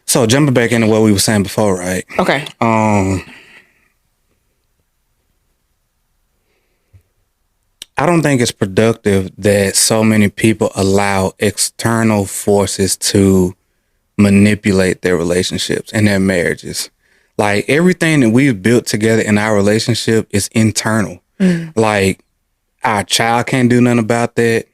So jumping back into what we were saying before, right? Okay. I don't think it's productive that so many people allow external forces to manipulate their relationships and their marriages. Like everything that we've built together in our relationship is internal. Like our child can't do nothing about that.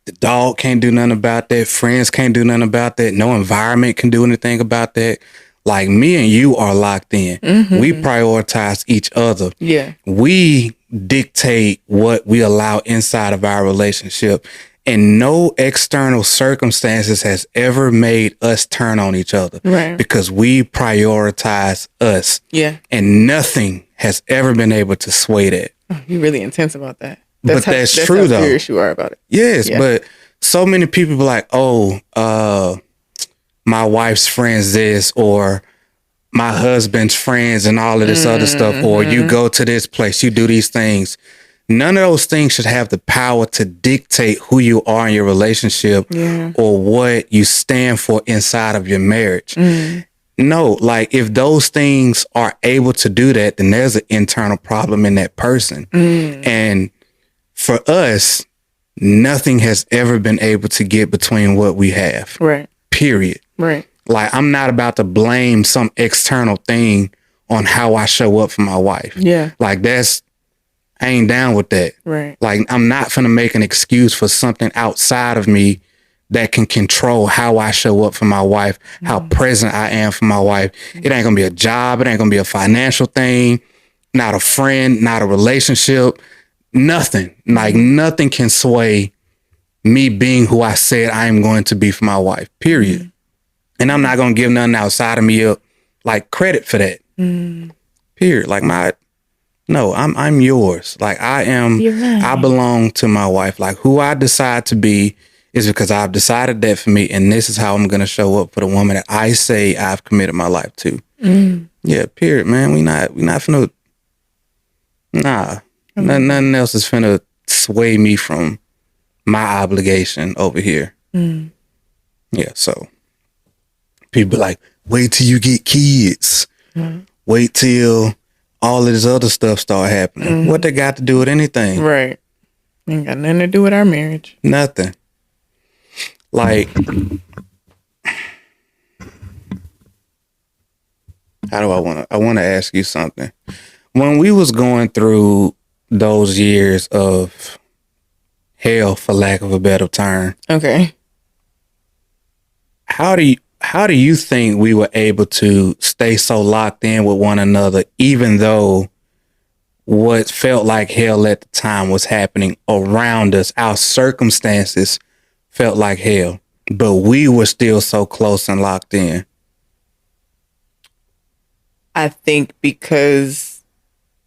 The dog can't do nothing about that. Friends can't do nothing about that. No environment can do anything about that. Like me and you are locked in. We prioritize each other. Yeah. We dictate what we allow inside of our relationship. And no external circumstances has ever made us turn on each other. Right. Because we prioritize us. Yeah. And nothing has ever been able to sway that. Oh, you're really intense about that. That's true, how though. Serious you are about it. Yes, Yeah. but so many people be like, oh, my wife's friends this, or my husband's friends and all of this other stuff, or you go to this place, you do these things. None of those things should have the power to dictate who you are in your relationship or what you stand for inside of your marriage. No, like if those things are able to do that, then there's an internal problem in that person. And for us, nothing has ever been able to get between what we have. Right. Period. Right. Like I'm not about to blame some external thing on how I show up for my wife. Yeah. Like I ain't down with that. Right. Like I'm not finna make an excuse for something outside of me that can control how I show up for my wife, how present I am for my wife. It ain't gonna be a job. It ain't gonna be a financial thing, not a friend, not a relationship, nothing. Like nothing can sway me being who I said I am going to be for my wife, period. And I'm not gonna give nothing outside of me up like credit for that. Period. Like I'm yours. Like I belong to my wife. Like who I decide to be is because I've decided that for me, and this is how I'm gonna show up for the woman that I say I've committed my life to. Yeah, period, man. We not finna nothing else is finna sway me from my obligation over here. Yeah, so people be like, wait till you get kids. Wait till all of this other stuff start happening. What they got to do with anything? Right. Ain't got nothing to do with our marriage. Nothing. Like, how do I want to ask you something. When we was going through those years of hell, for lack of a better term. Okay. How do you think we were able to stay so locked in with one another, even though what felt like hell at the time was happening around us? Our circumstances felt like hell, but we were still so close and locked in. I think because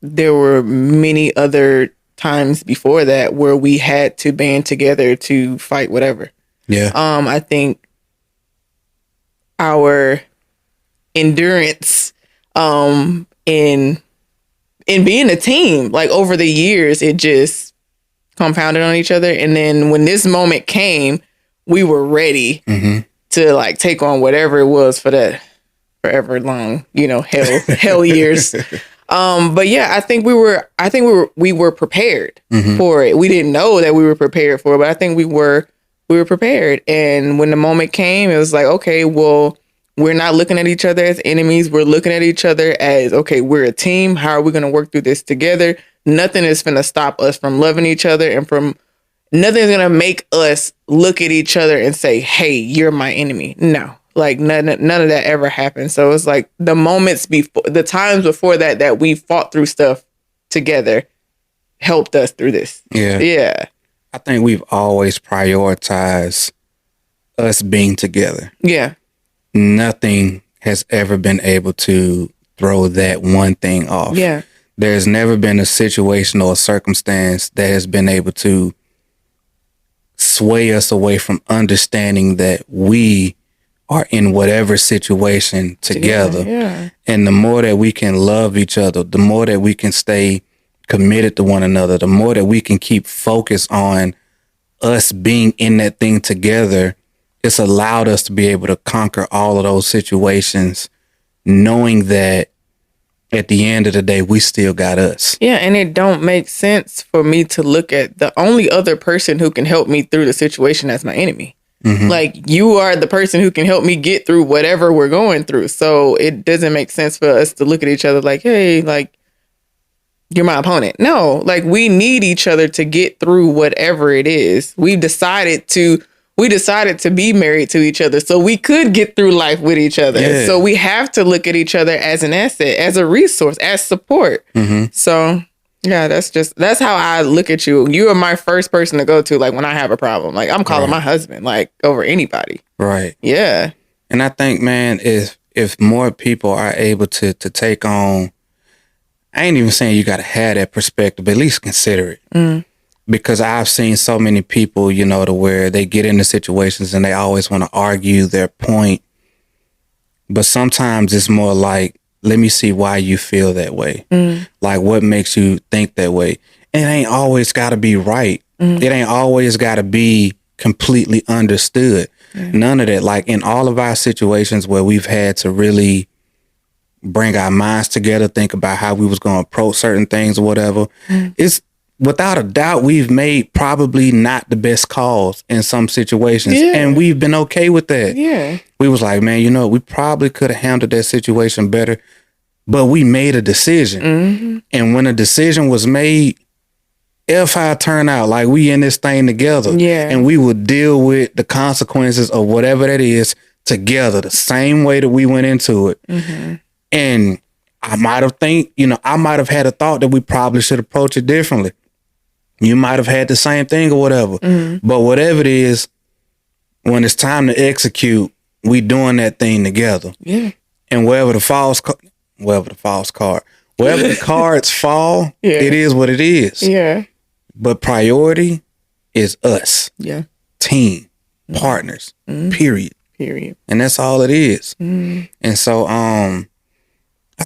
there were many other times before that where we had to band together to fight whatever. Yeah. I think our endurance in being a team, like over the years, it just compounded on each other. And then when this moment came, we were ready to like take on whatever it was for that forever long, hell years. But yeah, I think we were prepared for it. We didn't know that we were prepared for it, but I think we were prepared. And when the moment came, it was like, okay, well, we're not looking at each other as enemies. We're looking at each other as, okay, we're a team. How are we going to work through this together? Nothing is going to stop us from loving each other, and nothing's going to make us look at each other and say, hey, you're my enemy. No, like none of that ever happened. So it's like the moments before, the times before that we fought through stuff together helped us through this. Yeah. Yeah. I think we've always prioritized us being together. Yeah. Nothing has ever been able to throw that one thing off. Yeah. There's never been a situation or a circumstance that has been able to sway us away from understanding that we are in whatever situation together. Yeah. And the more that we can love each other, the more that we can stay committed to one another, the more that we can keep focus on us being in that thing together, it's allowed us to be able to conquer all of those situations, knowing that at the end of the day, we still got us. Yeah, and it don't make sense for me to look at the only other person who can help me through the situation as my enemy. Like, you are the person who can help me get through whatever we're going through. So it doesn't make sense for us to look at each other like, hey, like, you're my opponent. No, like, we need each other to get through whatever it is. We decided to be married to each other so we could get through life with each other. Yeah. So we have to look at each other as an asset, as a resource, as support. So yeah, that's how I look at you. You are my first person to go to, like, when I have a problem. Like, I'm calling my husband, like, over anybody. Right. Yeah. And I think, man, if more people are able to take on, I ain't even saying you got to have that perspective, but at least consider it. Because I've seen so many people, you know, to where they get into situations and they always want to argue their point. But sometimes it's more like, let me see why you feel that way. Like, what makes you think that way? It ain't always got to be right. It ain't always got to be completely understood. None of that. Like, in all of our situations where we've had to really bring our minds together, think about how we was going to approach certain things or whatever, it's without a doubt, we've made probably not the best calls in some situations. And we've been okay with that. We was like, man, you know, we probably could have handled that situation better, but we made a decision. And when a decision was made, if I turn out like we in this thing together, and we would deal with the consequences of whatever that is together, the same way that we went into it. And I might have had a thought that we probably should approach it differently. You might have had the same thing or whatever. But whatever it is, when it's time to execute, we doing that thing together. And wherever the cards fall, it is what it is. But priority is us. Team, partners, period. And that's all it is. And so I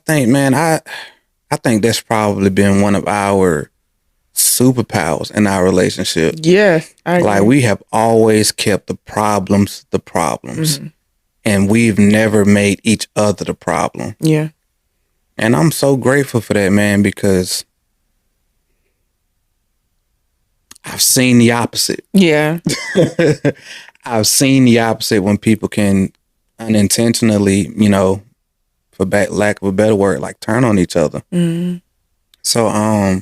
think, man, I think that's probably been one of our superpowers in our relationship. Like, we have always kept the problems. And we've never made each other the problem. And I'm so grateful for that, man, because I've seen the opposite. I've seen the opposite when people can unintentionally, you know, for lack of a better word, like, turn on each other. So,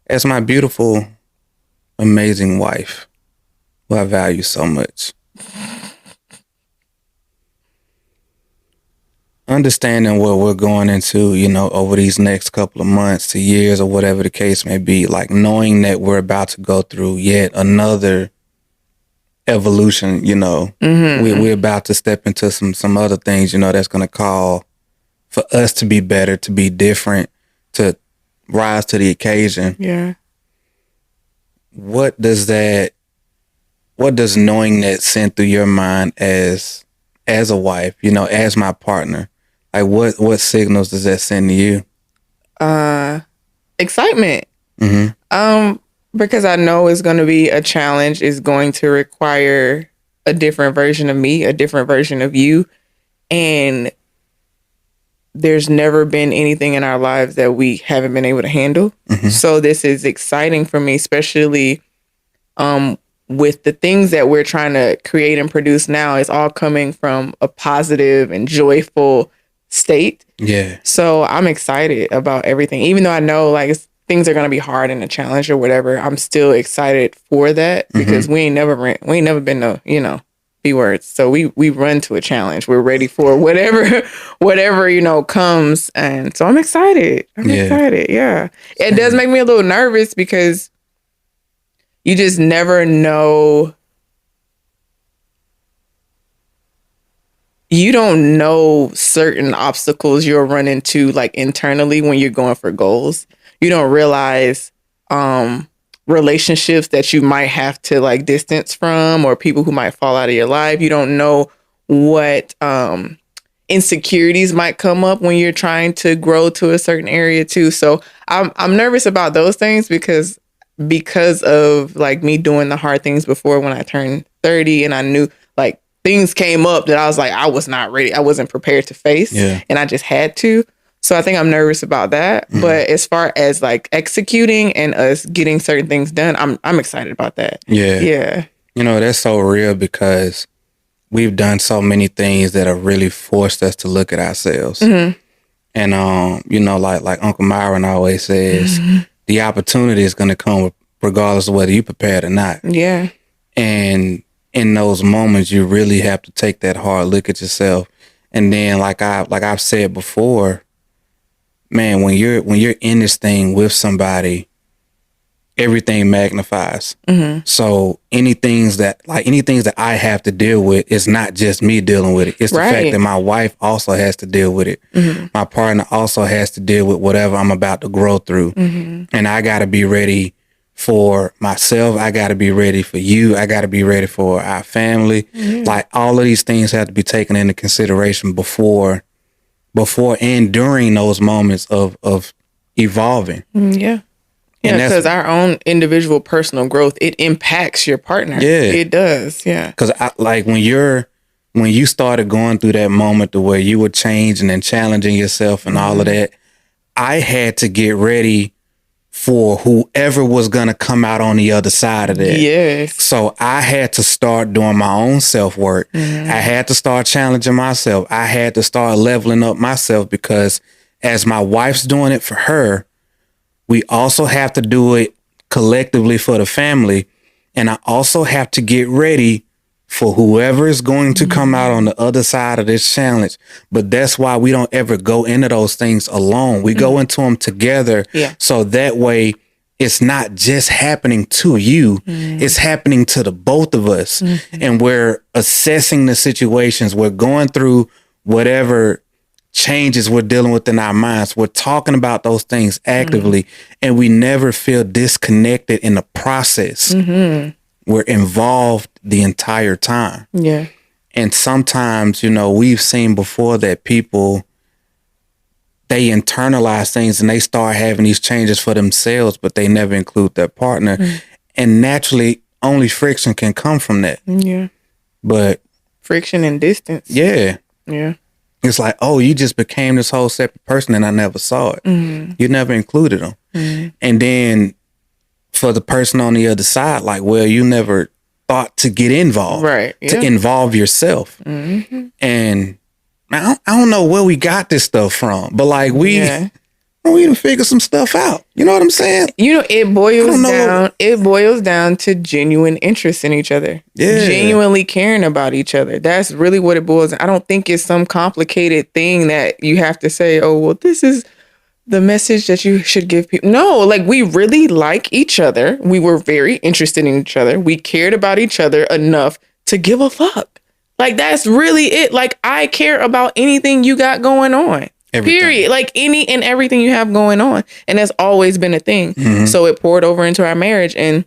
as my beautiful, amazing wife, who I value so much, understanding what we're going into, you know, over these next couple of months to years or whatever the case may be, like, knowing that we're about to go through yet another evolution, you know, we're about to step into some other things, you know, that's going to call for us to be better, to be different, to rise to the occasion. What does knowing that send through your mind as a wife, you know, as my partner? Like, what signals does that send to you? Excitement. Because I know it's going to be a challenge. It's going to require a different version of me, a different version of you. And there's never been anything in our lives that we haven't been able to handle. So this is exciting for me, especially with the things that we're trying to create and produce now. It's all coming from a positive and joyful state. So I'm excited about everything. Even though I know, like, things are going to be hard and a challenge or whatever, I'm still excited for that because we ain't never been no, you know, B words. So we run to a challenge. We're ready for whatever, you know, comes. And so I'm excited. It does make me a little nervous because you just never know. You don't know certain obstacles you'll run into, like, internally when you're going for goals. You don't realize relationships that you might have to, like, distance from, or people who might fall out of your life. You don't know what insecurities might come up when you're trying to grow to a certain area too. So I'm nervous about those things because of, like, me doing the hard things before when I turned 30, and I knew, like things came up that I was like, I was not ready. I wasn't prepared to face. Yeah. And I just had to. So I think I'm nervous about that. Mm-hmm. But as far as like executing and us getting certain things done, I'm excited about that. Yeah. Yeah. You know, that's so real because we've done so many things that have really forced us to look at ourselves. Mm-hmm. And, you know, like Uncle Myron always says, the opportunity is going to come regardless of whether you're prepared or not. Yeah. And in those moments, you really have to take that hard look at yourself. And then, like I've said before, man, when you're in this thing with somebody, everything magnifies. Mm-hmm. So anything that I have to deal with is not just me dealing with it. It's the fact that my wife also has to deal with it. Mm-hmm. My partner also has to deal with whatever I'm about to grow through. Mm-hmm. And I got to be ready for myself. I got to be ready for you. I got to be ready for our family. Mm-hmm. Like all of these things have to be taken into consideration before and during those moments of evolving. Yeah. Yeah, because our own individual personal growth, it impacts your partner. Yeah. It does. Yeah. Because when you started going through that moment to where you were changing and challenging yourself and all of that, I had to get ready for whoever was going to come out on the other side of that. Yes. So I had to start doing my own self-work. Mm-hmm. I had to start challenging myself. I had to start leveling up myself because as my wife's doing it for her, we also have to do it collectively for the family. And I also have to get ready for whoever is going to come out on the other side of this challenge. But that's why we don't ever go into those things alone. We go into them together. Yeah. So that way it's not just happening to you. It's happening to the both of us. Mm-hmm. And we're assessing the situations. We're going through whatever changes we're dealing with in our minds. We're talking about those things actively, and we never feel disconnected in the process. Mm-hmm. We're involved the entire time. Yeah. And sometimes, you know, we've seen before that people, they internalize things and they start having these changes for themselves, but they never include their partner. And naturally, only friction can come from that. Yeah. But friction and distance. Yeah. Yeah. It's like, oh, you just became this whole separate person and I never saw it. Mm-hmm. You never included them. Mm-hmm. And then for the person on the other side, like, well, you never thought to get involved. Right. Yeah. To involve yourself. Mm-hmm. And I don't know where we got this stuff from, but like we done figure some stuff out. You know what I'm saying? You know, it boils down to genuine interest in each other. Yeah. Genuinely caring about each other. That's really what it boils down. I don't think it's some complicated thing that you have to say, oh, well, this is the message that you should give people. No, like we really like each other. We were very interested in each other. We cared about each other enough to give a fuck. Like that's really it. Like I care about anything you got going on. Everything. Period. Like any and everything you have going on. And that's always been a thing. Mm-hmm. So it poured over into our marriage and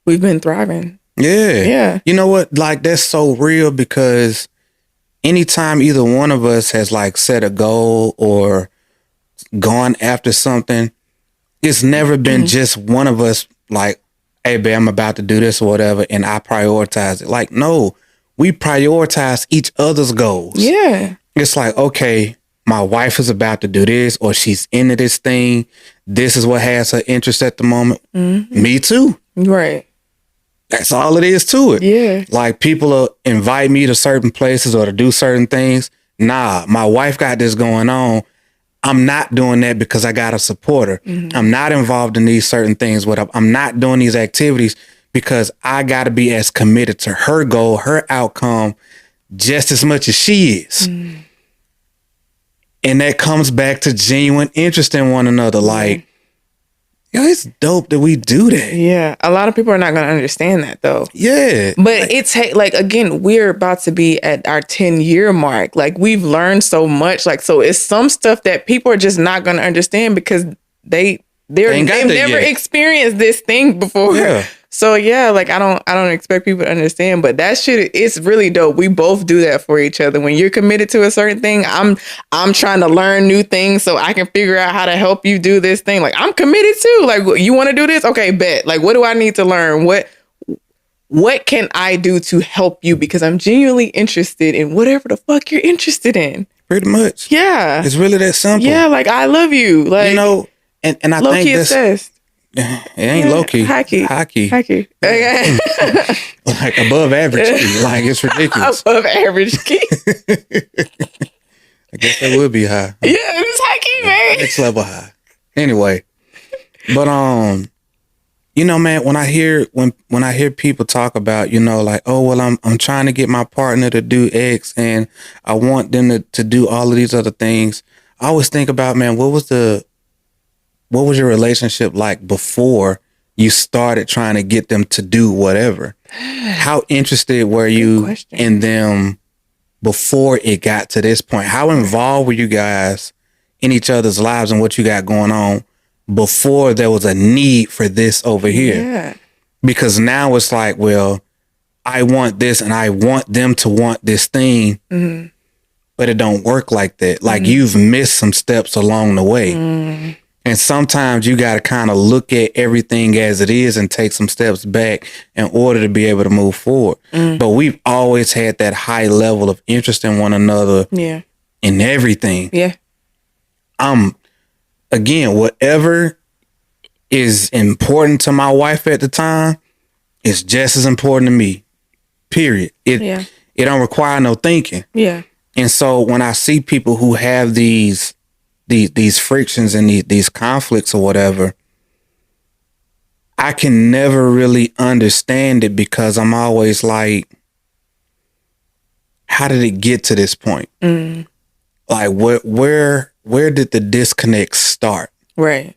we've been thriving. Yeah. Yeah. You know what? Like that's so real because anytime either one of us has like set a goal or gone after something, it's never been just one of us like, hey, babe, I'm about to do this or whatever. And I prioritize it. Like, no, we prioritize each other's goals. Yeah. It's like, okay, my wife is about to do this or she's into this thing. This is what has her interest at the moment. Mm-hmm. Me too. Right. That's all it is to it. Yeah. Like people invite me to certain places or to do certain things. Nah, my wife got this going on. I'm not doing that because I got to support her. Mm-hmm. I'm not involved in these certain things. I'm not doing these activities because I got to be as committed to her goal, her outcome, just as much as she is. Mm-hmm. And that comes back to genuine interest in one another. Like, yo, it's dope that we do that. Yeah. A lot of people are not going to understand that though. Yeah. But it's like, again, we're about to be at our 10-year mark. Like we've learned so much. Like, so it's some stuff that people are just not going to understand because they've never experienced this thing before. Yeah. So yeah, like I don't expect people to understand, but that shit, it's really dope. We both do that for each other. When you're committed to a certain thing, I'm trying to learn new things so I can figure out how to help you do this thing. Like I'm committed too. Like you want to do this? Okay, bet. Like what do I need to learn? what can I do to help you? Because I'm genuinely interested in whatever the fuck you're interested in. Pretty much. Yeah. It's really that simple. Yeah, like, I love you. Like, you know, and I think low-key that's... obsessed. It ain't low-key. High-key. High-key. High-key. Okay. Like above average key. Like, it's ridiculous. Above average key. I guess that would be high. Yeah, it's high-key, man. Next level high. Anyway. But, you know, man, when I hear people talk about, you know, like, oh, well, I'm trying to get my partner to do X and I want them to do all of these other things. I always think about, man, what was your relationship like before you started trying to get them to do whatever? How interested were you in them before it got to this point? How involved were you guys in each other's lives and what you got going on before there was a need for this over here? Yeah. Because now it's like, well, I want this and I want them to want this thing, but it don't work like that. Like you've missed some steps along the way. And sometimes you got to kind of look at everything as it is and take some steps back in order to be able to move forward. But we've always had that high level of interest in one another in everything. Yeah. Again, whatever is important to my wife at the time is just as important to me. Period. It don't require no thinking. Yeah. And so when I see people who have these frictions and these conflicts or whatever, I can never really understand it because I'm always like, how did it get to this point? Like where did the disconnect start? Right.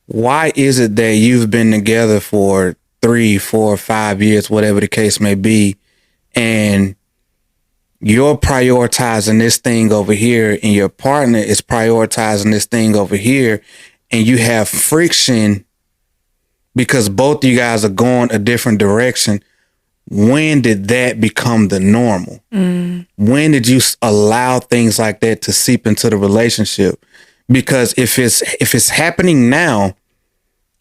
Why is it that you've been together for 3, 4, 5 years, whatever the case may be, and you're prioritizing this thing over here and your partner is prioritizing this thing over here, and you have friction because both you guys are going a different direction? When did that become the normal? When did you allow things like that to seep into the relationship? Because if it's happening now,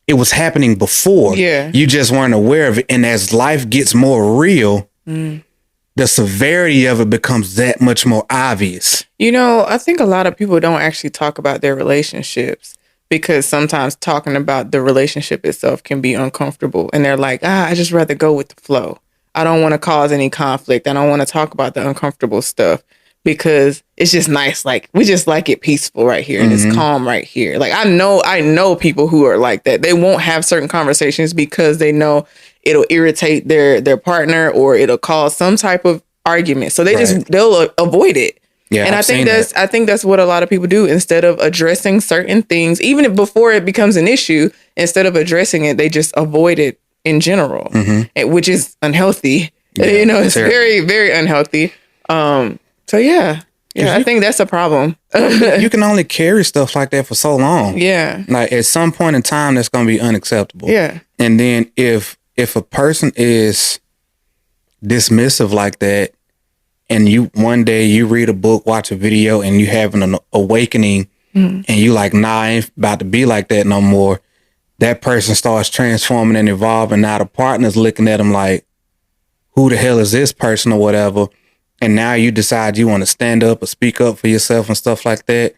it was happening before. Yeah. You just weren't aware of it. And as life gets more real, the severity of it becomes that much more obvious. You know, I think a lot of people don't actually talk about their relationships because sometimes talking about the relationship itself can be uncomfortable. And they're like, I just rather go with the flow. I don't want to cause any conflict. I don't want to talk about the uncomfortable stuff because it's just nice. Like, we just like it peaceful right here and it's calm right here. Like, I know people who are like that. They won't have certain conversations because they know it'll irritate their partner or it'll cause some type of argument. So they'll avoid it. Yeah, and I think that's what a lot of people do. Instead of addressing certain things, even before it becomes an issue, instead of addressing it, they just avoid it in general, which is unhealthy. Yeah, you know, it's terrible. Very, very unhealthy. So yeah, I think that's a problem. You can only carry stuff like that for so long. Yeah. Like at some point in time, that's going to be unacceptable. Yeah. And then if a person is dismissive like that, and you one day you read a book, watch a video, and you have an awakening, and you like, nah, I ain't about to be like that no more. That person starts transforming and evolving. Now the partner's looking at them like, who the hell is this person or whatever? And now you decide you want to stand up or speak up for yourself and stuff like that.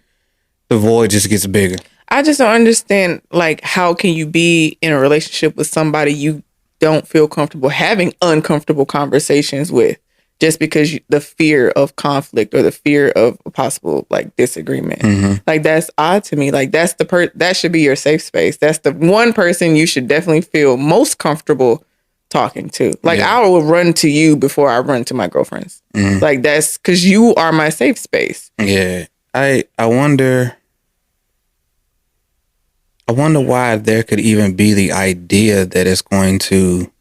The void just gets bigger. I just don't understand, like, how can you be in a relationship with somebody you don't feel comfortable having uncomfortable conversations with just because the fear of conflict or the fear of a possible, like, disagreement. Like, that's odd to me. Like, that's that should be your safe space. That's the one person you should definitely feel most comfortable talking to. Like, I will run to you before I run to my girlfriends. Like, that's because you are my safe space. Yeah. I wonder why there could even be the idea that it's going to,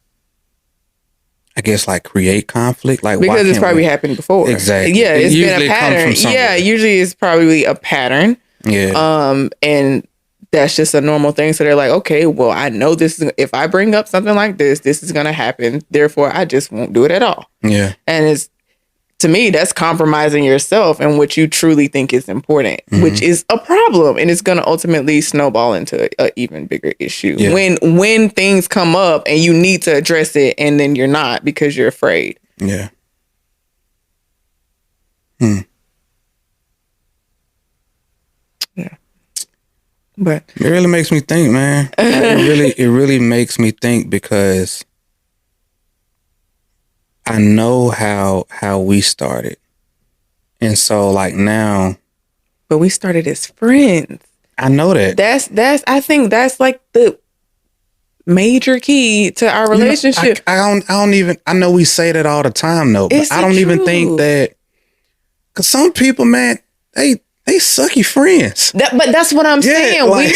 I guess, like, create conflict. Like, because it's probably happened before. Exactly. Yeah, it's been a pattern. Yeah, usually it's probably a pattern. Yeah. And that's just a normal thing. So they're like, okay, well, I know this is, if I bring up something like this is going to happen. Therefore, I just won't do it at all. Yeah. And it's, to me, that's compromising yourself and what you truly think is important, which is a problem. And it's going to ultimately snowball into an even bigger issue when things come up and you need to address it and then you're not because you're afraid. Yeah. Yeah. But it really makes me think, man. It really makes me think because I know how we started. And so like now. But we started as friends. I know that. I think that's like the major key to our relationship. I don't even, I know we say that all the time though, but I don't even think that, because some people, man, they sucky friends. But that's what I'm saying. Like,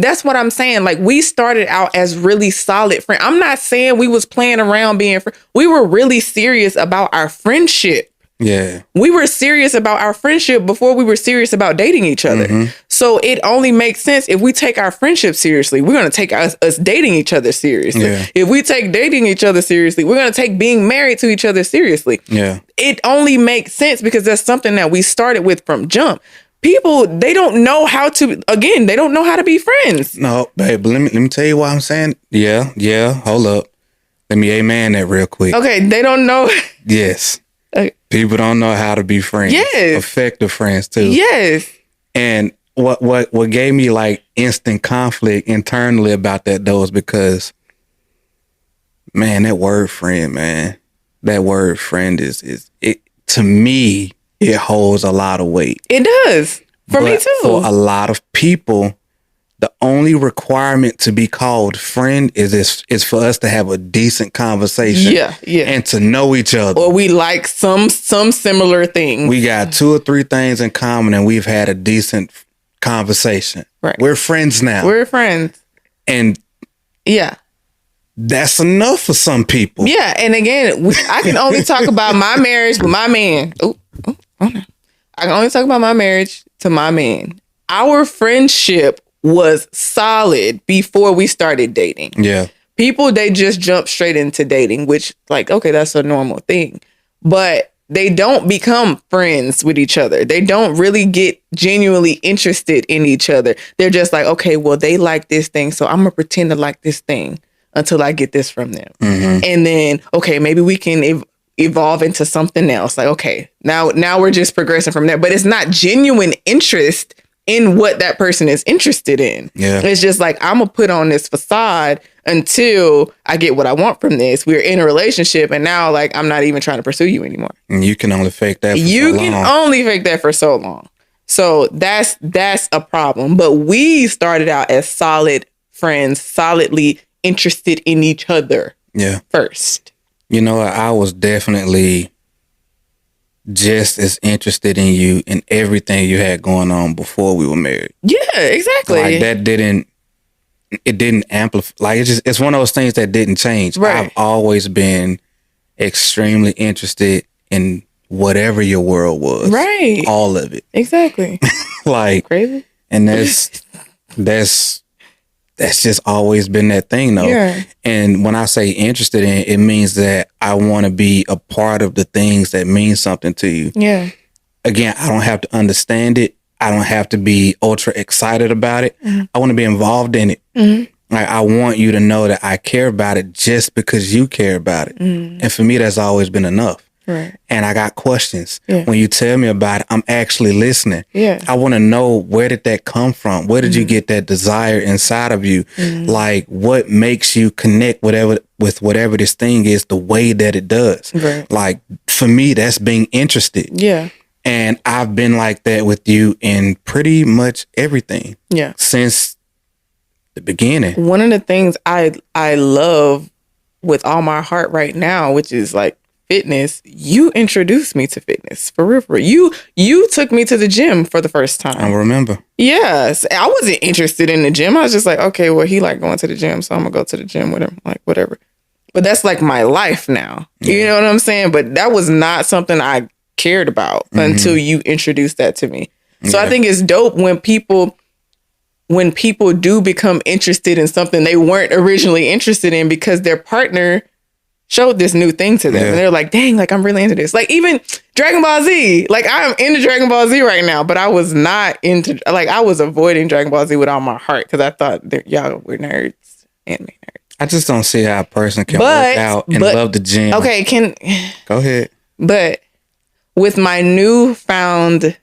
that's what I'm saying. Like, we started out as really solid friends. I'm not saying we was playing around being friends. We were really serious about our friendship. Yeah. We were serious about our friendship before we were serious about dating each other. So it only makes sense if we take our friendship seriously, we're going to take us dating each other seriously. Yeah. If we take dating each other seriously, we're going to take being married to each other seriously. Yeah. It only makes sense because that's something that we started with from jump. People, they don't know how to, again, they don't know how to be friends. No, babe, but let me tell you why I'm saying. Yeah. Hold up. Let me amen that real quick. Okay, they don't know. Yes. People don't know how to be friends. Yes. Effective friends too. Yes. And what gave me like instant conflict internally about that though is because, man, that word friend is it to me, it holds a lot of weight. It does. For me too. For a lot of people, the only requirement to be called friend is for us to have a decent conversation. Yeah. And to know each other. Or we like some similar thing. We got 2 or 3 things in common and we've had a decent conversation. Right. We're friends now. We're friends. And yeah. That's enough for some people. Yeah. And again, I can only talk about my marriage with my man. I can only talk about my marriage to my man. Our friendship was solid before we started dating. Yeah. People, they just jump straight into dating, which like, okay, that's a normal thing. But they don't become friends with each other. They don't really get genuinely interested in each other. They're just like, okay, well, they like this thing, so I'm going to pretend to like this thing until I get this from them. And then, okay, maybe we can evolve into something else. Like, okay, now we're just progressing from there. But it's not genuine interest in what that person is interested in. Yeah. It's just like, I'm going to put on this facade until I get what I want from this. We're in a relationship and now like, I'm not even trying to pursue you anymore. And you can only fake that for so long. You can only fake that for so long. So that's a problem. But we started out as solid friends, solidly interested in each other. Yeah. First. You know, I was definitely just as interested in you and everything you had going on before we were married. Yeah, exactly. Like it didn't amplify. Like it's one of those things that didn't change. Right. I've always been extremely interested in whatever your world was. Right. All of it. Exactly. Like crazy. And that's just always been that thing though. Yeah. And when I say interested in it means that I want to be a part of the things that mean something to you. Yeah. Again, I don't have to understand it. I don't have to be ultra excited about it. I want to be involved in it. Like I want you to know that I care about it just because you care about it. And for me, that's always been enough. Right. And I got questions. Yeah. When you tell me about it, I'm actually listening. Yeah. I want to know, where did that come from? Where did you get that desire inside of you? Like what makes you connect with whatever this thing is the way that it does? Right. Like for me, that's being interested. Yeah. And I've been like that with you in pretty much everything. Yeah. Since the beginning. One of the things I love with all my heart right now, which is like fitness, you introduced me to fitness for real. You took me to the gym for the first time. I remember. Yes. I wasn't interested in the gym. I was just like, okay, well, he like going to the gym, so I'm gonna go to the gym with him, like whatever. But that's like my life now. Yeah. You know what I'm saying? But that was not something I cared about until you introduced that to me. So I think it's dope when people do become interested in something they weren't originally interested in because their partner showed this new thing to them. Yeah. And they're like, dang, like I'm really into this. Like even Dragon Ball Z, like I'm into Dragon Ball Z right now, but I was not into, like I was avoiding Dragon Ball Z with all my heart because I thought that y'all were nerds, anime nerds. I just don't see how a person can work out and love the gym. Okay, Go ahead. But with my newfound,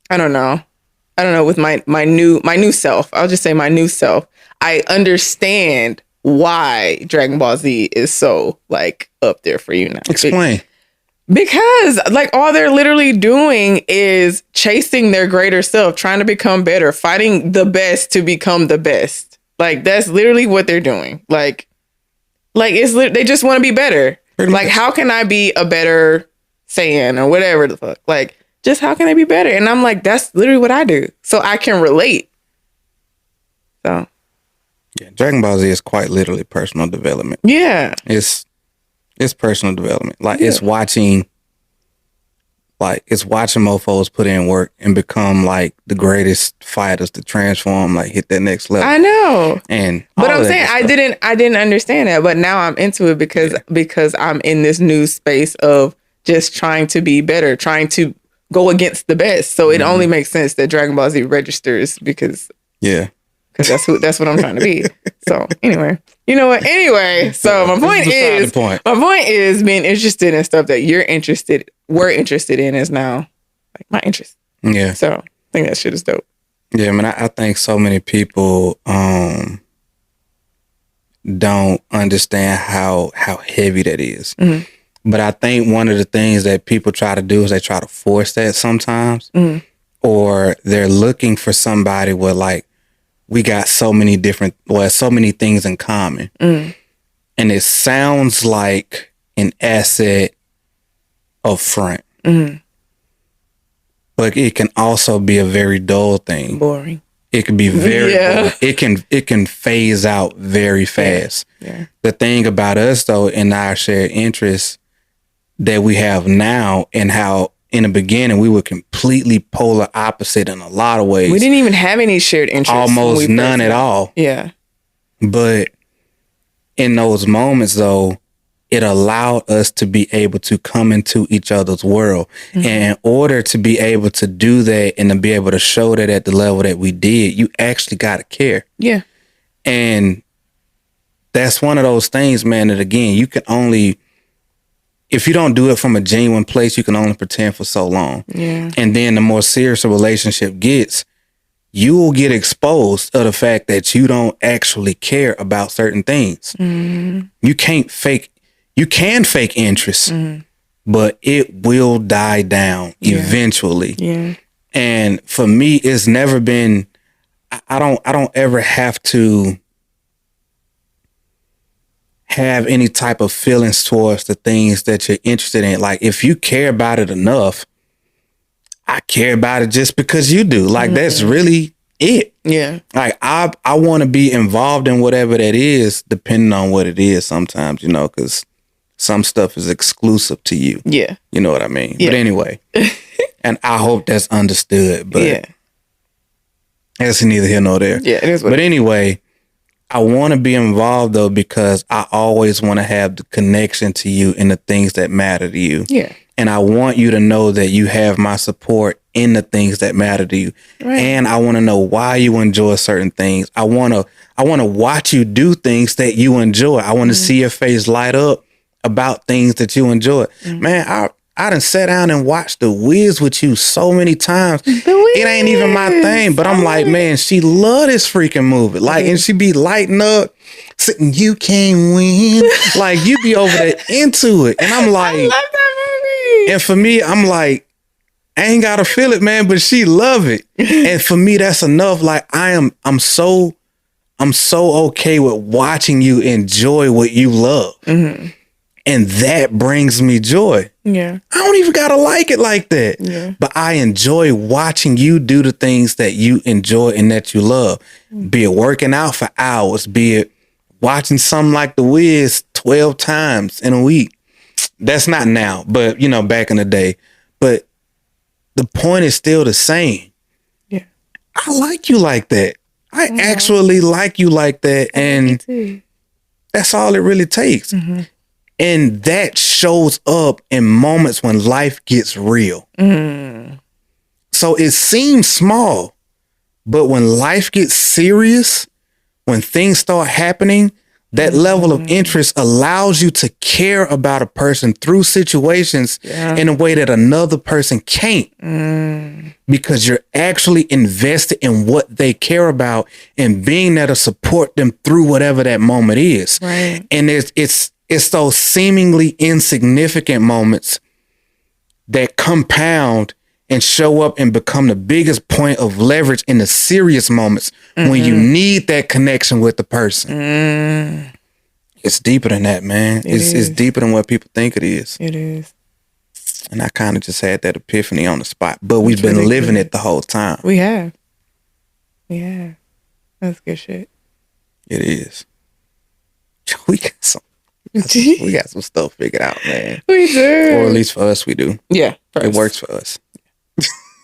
I don't know, with my new self, I'll just say my new self, I understand why Dragon Ball Z is so like up there for you now. Explain. Because like all they're literally doing is chasing their greater self, trying to become better, fighting the best to become the best. Like that's literally what they're doing. Like it's they just want to be better. Like how can I be a better Saiyan or whatever the fuck? Like just how can I be better? And I'm like, that's literally what I do. So I can relate. So yeah, Dragon Ball Z is quite literally personal development. Yeah. It's personal development. Like it's watching mofos put in work and become like the greatest fighters to transform, like hit that next level. I know. But I'm saying I didn't understand that, but now I'm into it because I'm in this new space of just trying to be better, trying to go against the best. So it only makes sense that Dragon Ball Z registers because that's what I'm trying to be. So anyway, you know what? Anyway, so my point is being interested in stuff that we're interested in is now like my interest. Yeah. So I think that shit is dope. Yeah, man. I think so many people don't understand how heavy that is. Mm-hmm. But I think one of the things that people try to do is they try to force that sometimes, or they're looking for somebody where like, we got so many things in common. And it sounds like an asset up front. But it can also be a very dull thing. Boring. It can be very boring. It can phase out very fast. Yeah. The thing about us though, in our shared interests that we have now, and how in the beginning we were completely polar opposite in a lot of ways. We didn't even have any shared interests. Almost none at all. Yeah. But in those moments though, it allowed us to be able to come into each other's world. And in order to be able to do that and to be able to show that at the level that we did, you actually got to care. Yeah. And that's one of those things, man, that again, you can only, if you don't do it from a genuine place, you can only pretend for so long. Yeah. And then the more serious a relationship gets, you will get exposed to the fact that you don't actually care about certain things. You can fake interest, but it will die down eventually. Yeah. And for me, it's never been, I don't ever have to have any type of feelings towards the things that you're interested in. Like if you care about it enough, I care about it just because you do. Like that's really it. Yeah. Like I want to be involved in whatever that is, depending on what it is sometimes, because some stuff is exclusive to you. Yeah. You know what I mean? Yeah. But anyway, and I hope that's understood, but that's neither here nor there. Yeah, it is. But anyway, I want to be involved though, because I always want to have the connection to you and the things that matter to you. Yeah. And I want you to know that you have my support in the things that matter to you. Right. And I want to know why you enjoy certain things. I want to watch you do things that you enjoy. I want to see your face light up about things that you enjoy. Man, I done sat down and watched The Wiz with you so many times. It ain't even my thing, but I'm like, man, she love this freaking movie. Like, and she be lighting up, sitting, you can't win. Like, you be over there into it. And I'm like, I love that movie. And for me, I'm like, I ain't gotta feel it, man, but she love it. And for me, that's enough. Like, I'm so okay with watching you enjoy what you love. And that brings me joy. Yeah. I don't even gotta like it like that. Yeah. But I enjoy watching you do the things that you enjoy and that you love. Be it working out for hours, be it watching something like The Wiz 12 times in a week. That's not now, but back in the day. But the point is still the same. Yeah. I like you like that. I actually like you like that. And That's all it really takes. And that shows up in moments when life gets real. So it seems small, but when life gets serious, when things start happening, that level of interest allows you to care about a person through situations in a way that another person can't. Because you're actually invested in what they care about and being there to support them through whatever that moment is. Right. And it's those seemingly insignificant moments that compound and show up and become the biggest point of leverage in the serious moments when you need that connection with the person. It's deeper than that, man. It's deeper than what people think it is. It is. And I kind of just had that epiphany on the spot, but we've been living it the whole time. We have. Yeah. That's good shit. It is. We got some stuff figured out, man. We do. Or at least for us, we do. Yeah. It works for us.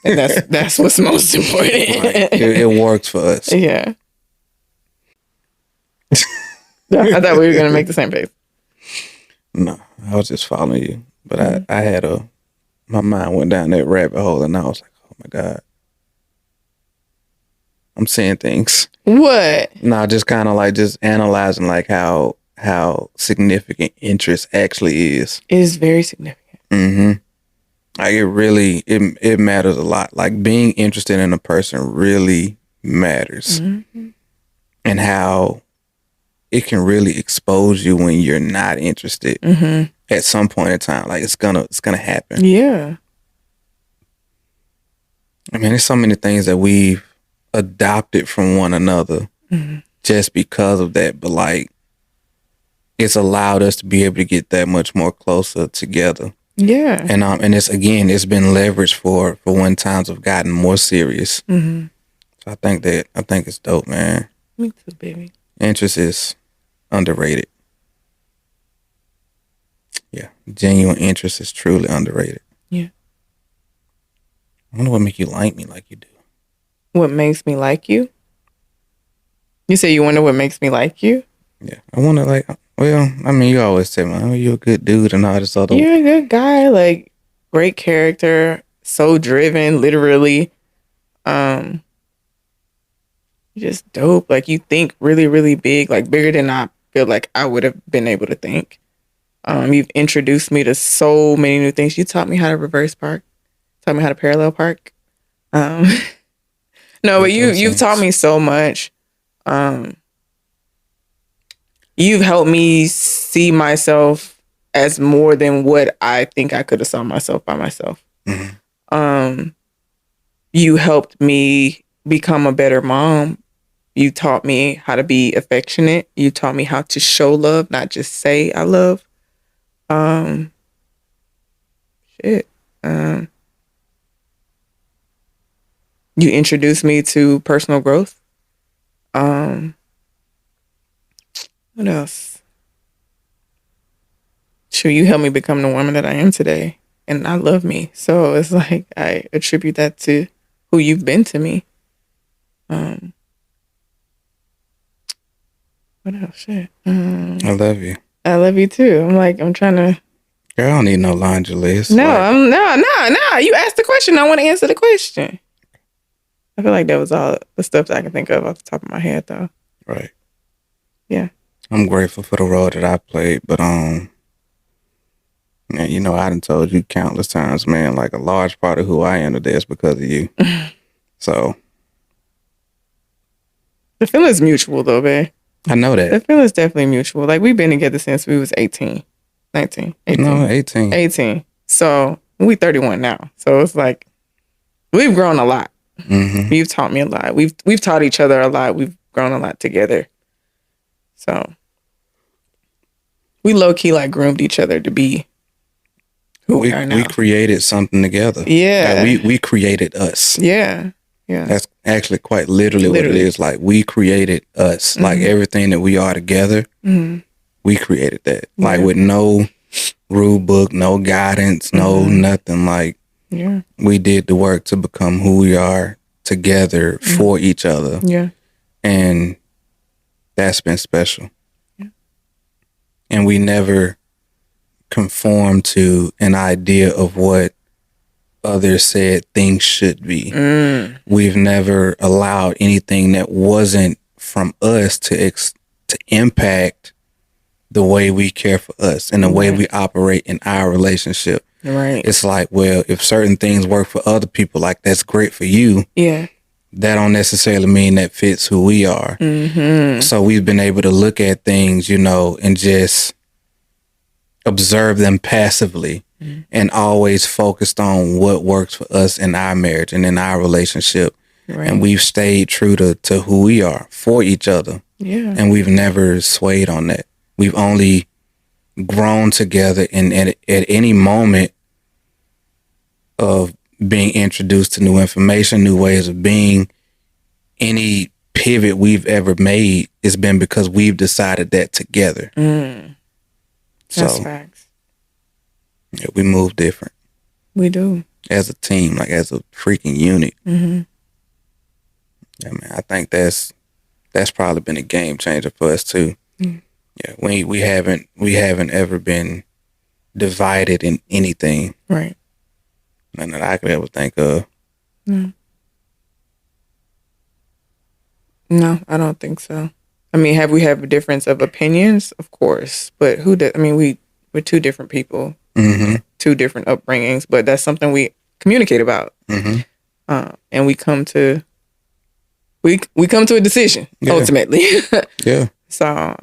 And that's what's most important. Right. It works for us. Yeah. I thought we were gonna make the same face. No, I was just following you. But I had my mind went down that rabbit hole and I was like, oh my God. I'm seeing things. What? No, just kind of like just analyzing like how significant interest actually is. It is very significant. Like it matters a lot. Like being interested in a person really matters. And how it can really expose you when you're not interested at some point in time. Like it's gonna happen. Yeah. I mean, there's so many things that we've adopted from one another just because of that. But like, it's allowed us to be able to get that much more closer together. Yeah. And it's been leveraged for when times have gotten more serious. So I think it's dope, man. Me too, baby. Interest is underrated. Yeah. Genuine interest is truly underrated. Yeah. I wonder what make you like me like you do. What makes me like you? You say you wonder what makes me like you? Yeah. I wonder well, I mean, you always say, man, you're a good dude and all this other. You're a good guy, like great character, so driven, literally. You're just dope. Like you think really, really big, like bigger than I feel like I would have been able to think. You've introduced me to so many new things. You taught me how to reverse park, taught me how to parallel park. No, but you've taught me so much. You've helped me see myself as more than what I think I could have saw myself by myself. You helped me become a better mom. You taught me how to be affectionate. You taught me how to show love, not just say I love. You introduced me to personal growth. What else? Sure, you helped me become the woman that I am today. And I love me. So it's like I attribute that to who you've been to me. What else? Shit. I love you. I love you too. I'm trying to. Girl, I don't need no laundry list. No, no. You asked the question. I want to answer the question. I feel like that was all the stuff that I can think of off the top of my head, though. Right. Yeah. I'm grateful for the role that I played, but man, you know, I done told you countless times, man, like a large part of who I am today is because of you. So. The feeling's mutual, though, babe. I know that. The feeling's definitely mutual. Like, we've been together since we was 18. 19. 18. No, 18. 18. So, we 31 now. So, it's like, we've grown a lot. You've taught me a lot. We've taught each other a lot. We've grown a lot together. So, we low-key, like, groomed each other to be who we are now. We created something together. Yeah. Like we created us. Yeah. Yeah. That's actually quite literally what it is. Like, we created us. Like, everything that we are together, we created that. Like, with no rule book, no guidance, no nothing. Like, we did the work to become who we are together for each other. Yeah. And that's been special. Yeah. and we never conform to an idea of what others said things should be. We've never allowed anything that wasn't from us to impact the way we care for us and the way we operate in our relationship. Right. It's like, well, if certain things work for other people, like that's great for you. Yeah. That don't necessarily mean that fits who we are. So we've been able to look at things, and just observe them passively and always focused on what works for us in our marriage and in our relationship. Right. And we've stayed true to who we are for each other. Yeah. And we've never swayed on that. We've only grown together, and at any moment of being introduced to new information, new ways of being, any pivot we've ever made has been because we've decided that together. That's facts. Yeah, we move different. We do. As a team, like as a freaking unit. Yeah, man, I think that's probably been a game changer for us too. Yeah, we haven't ever been divided in anything. Right. None that I could ever think of. No, I don't think so. I mean, have we had a difference of opinions? Of course. But we're two different people, two different upbringings, but that's something we communicate about. And we come to a decision, ultimately. Yeah. So,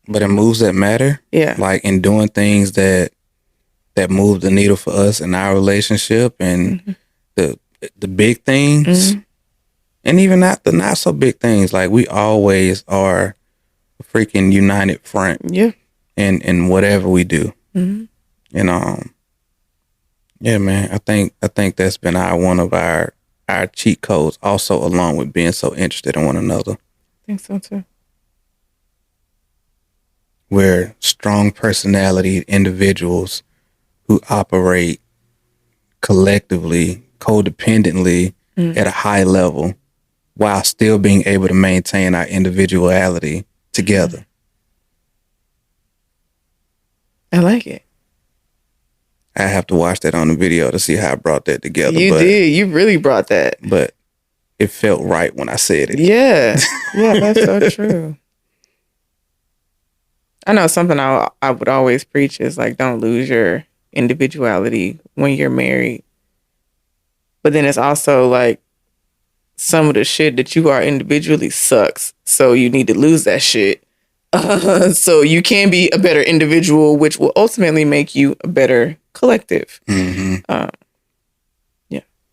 but in moves that matter, like in doing things that move the needle for us in our relationship, and the big things, and even not the not so big things, like we always are a freaking united front. Yeah. In whatever we do. Yeah, man, I think that's been one of our cheat codes, also along with being so interested in one another. I think so too. We're strong personality individuals who operate collectively, codependently at a high level, while still being able to maintain our individuality together. I like it. I have to watch that on the video to see how I brought that together. You did. You really brought that. But it felt right when I said it. Yeah. Yeah, that's so true. I know something I would always preach is like, don't lose your individuality when you're married. But then it's also like, some of the shit that you are individually sucks. So you need to lose that shit. So you can be a better individual, which will ultimately make you a better collective. Yeah.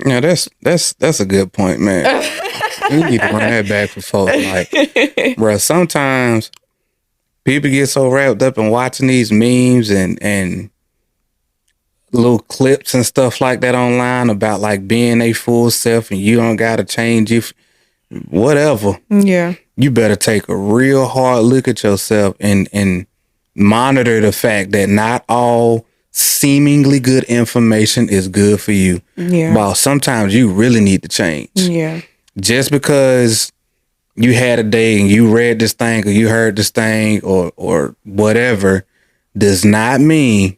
Yeah, that's a good point, man. You need to run that back for folks. Like, bro, sometimes people get so wrapped up in watching these memes and little clips and stuff like that online about like being a full self and you don't gotta change whatever. Yeah. You better take a real hard look at yourself and monitor the fact that not all seemingly good information is good for you. Yeah. While sometimes you really need to change. Yeah. Just because you had a day and you read this thing or you heard this thing or whatever does not mean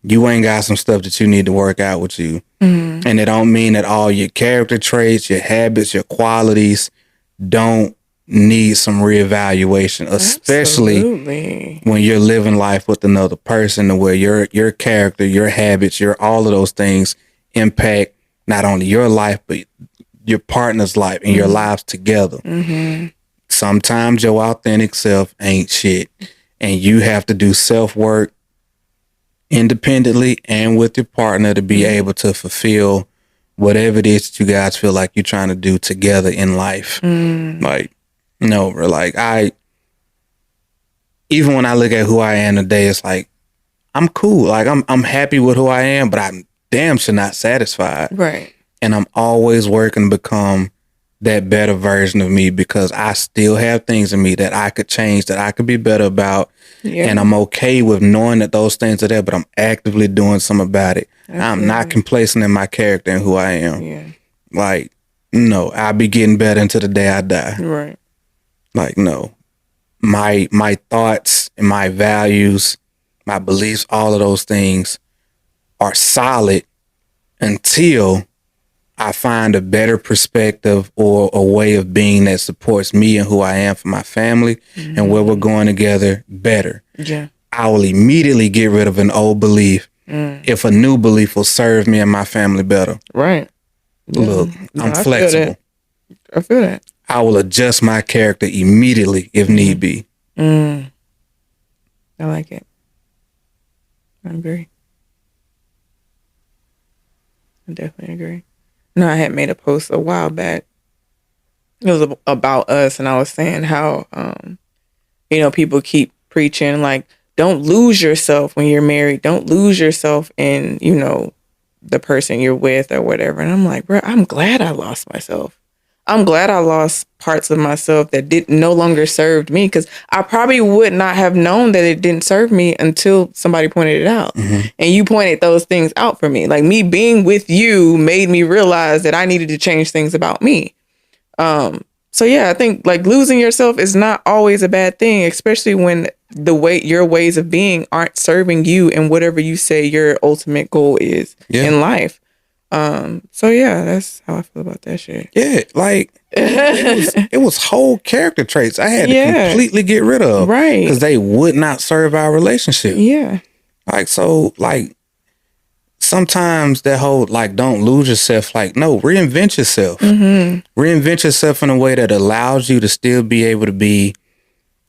you ain't got some stuff that you need to work out with you. And it don't mean that all your character traits, your habits, your qualities don't need some reevaluation, especially when you're living life with another person, to where your character, your habits, all of those things impact not only your life, but your partner's life and your lives together. Sometimes your authentic self ain't shit, and you have to do self-work independently and with your partner to be able to fulfill whatever it is that you guys feel like you're trying to do together in life. Like, no, like even when I look at who I am today, it's like, I'm cool. Like I'm happy with who I am, but I'm damn sure not satisfied. Right. And I'm always working to become that better version of me, because I still have things in me that I could change, that I could be better about. Yeah. And I'm okay with knowing that those things are there, but I'm actively doing something about it. I'm not complacent in my character and who I am. Yeah. Like, no, I'll be getting better until the day I die. Right. Like, no, my thoughts and my values my beliefs, all of those things are solid until I find a better perspective or a way of being that supports me and who I am for my family and where we're going together better. Yeah. I will immediately get rid of an old belief if a new belief will serve me and my family better. Right. Look, I'm I flexible. I feel that. I will adjust my character immediately if need be. I like it. I agree. I definitely agree. No, I had made a post a while back. It was about us, and I was saying how, people keep preaching like, don't lose yourself when you're married. Don't lose yourself in, the person you're with or whatever. And I'm like, bro, I'm glad I lost myself. I'm glad I lost parts of myself that no longer served me, because I probably would not have known that it didn't serve me until somebody pointed it out. And you pointed those things out for me. Like, me being with you made me realize that I needed to change things about me. So yeah, I think like losing yourself is not always a bad thing, especially when your ways of being aren't serving you and whatever you say your ultimate goal is in life. So yeah, that's how I feel about that shit. Yeah, like it was whole character traits I had to completely get rid of, right? Because they would not serve our relationship. Yeah, like sometimes that whole like don't lose yourself. Like no, reinvent yourself. Reinvent yourself in a way that allows you to still be able to be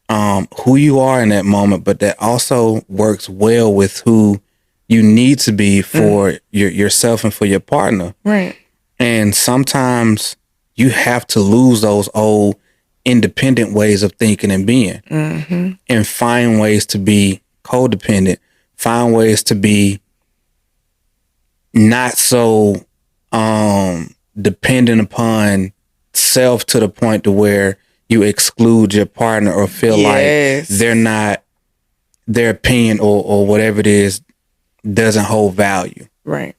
who you are in that moment, but that also works well with who you need to be for yourself and for your partner. Right. And sometimes you have to lose those old independent ways of thinking and being and find ways to be codependent, find ways to be not so dependent upon self to the point to where you exclude your partner or feel like their opinion or whatever it is doesn't hold value. Right.